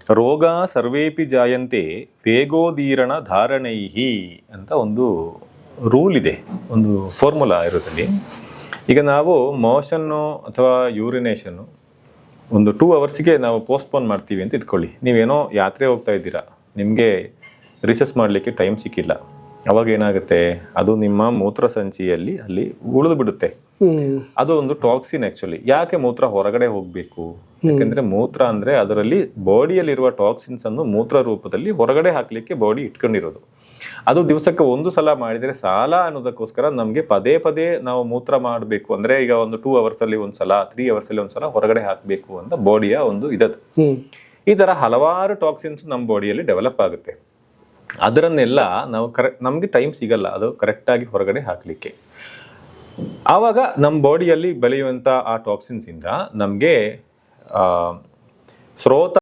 ರೋಗ ಸರ್ವೇಪಿ ಜಾಯಂತೆ ವೇಗೋದೀರಣ ಧಾರಣೈಹಿ ಅಂತ ಒಂದು ರೂಲ್ ಇದೆ, ಒಂದು ಫಾರ್ಮುಲಾ ಇರೋದ್ರಲ್ಲಿ. ಈಗ ನಾವು ಮೋಷನ್ನು ಅಥವಾ ಯೂರಿನೇಷನ್ನು ಒಂದು 2 ಅವರ್ಸ್ಗೆ ನಾವು ಪೋಸ್ಟ್ಪೋನ್ ಮಾಡ್ತೀವಿ ಅಂತ ಇಟ್ಕೊಳ್ಳಿ. ನೀವೇನೋ ಯಾತ್ರೆ ಹೋಗ್ತಾ ಇದ್ದೀರಾ, ನಿಮಗೆ ರಿಸರ್ಚ್ ಮಾಡಲಿಕ್ಕೆ ಟೈಮ್ ಸಿಕ್ಕಿಲ್ಲ, ಅವಾಗ ಏನಾಗುತ್ತೆ, ಅದು ನಿಮ್ಮ ಮೂತ್ರ ಸಂಚಿಯಲ್ಲಿ ಅಲ್ಲಿ ಉಳಿದು ಬಿಡುತ್ತೆ. ಅದು ಒಂದು ಟಾಕ್ಸಿನ್. ಆಕ್ಚುಲಿ ಯಾಕೆ ಮೂತ್ರ ಹೊರಗಡೆ ಹೋಗ್ಬೇಕು? ಯಾಕಂದ್ರೆ ಮೂತ್ರ ಅಂದ್ರೆ ಅದರಲ್ಲಿ ಬಾಡಿಯಲ್ಲಿರುವ ಟಾಕ್ಸಿನ್ಸ್ ಅನ್ನು ಮೂತ್ರ ರೂಪದಲ್ಲಿ ಹೊರಗಡೆ ಹಾಕ್ಲಿಕ್ಕೆ ಬಾಡಿ ಇಟ್ಕೊಂಡಿರೋದು. ಅದು ದಿವಸಕ್ಕೆ 1 ಸಲ ಮಾಡಿದ್ರೆ ಸಾಲ ಅನ್ನೋದಕ್ಕೋಸ್ಕರ ನಮ್ಗೆ ಪದೇ ಪದೇ ನಾವು ಮೂತ್ರ ಮಾಡಬೇಕು ಅಂದ್ರೆ, ಈಗ ಒಂದು 2 ಅವರ್ಸ್ ಅಲ್ಲಿ ಒಂದ್ಸಲ, 3 ಅವರ್ಸ್ ಅಲ್ಲಿ ಒಂದ್ಸಲ ಹೊರಗಡೆ ಹಾಕ್ಬೇಕು ಅಂತ ಬಾಡಿಯ ಒಂದು ಇದದು. ಈ ತರ ಹಲವಾರು ಟಾಕ್ಸಿನ್ಸ್ ನಮ್ಮ ಬಾಡಿಯಲ್ಲಿ ಡೆವಲಪ್ ಆಗುತ್ತೆ. ಅದರನ್ನೆಲ್ಲ ನಾವು ನಮ್ಗೆ ಟೈಮ್ ಸಿಗಲ್ಲ ಅದು ಕರೆಕ್ಟ್ ಆಗಿ ಹೊರಗಡೆ ಹಾಕ್ಲಿಕ್ಕೆ. ಆವಾಗ ನಮ್ಮ ಬಾಡಿಯಲ್ಲಿ ಬೆಳೆಯುವಂತ ಆ ಟಾಕ್ಸಿನ್ಸ್ ಇಂದ ನಮ್ಗೆ ಸ್ರೋತ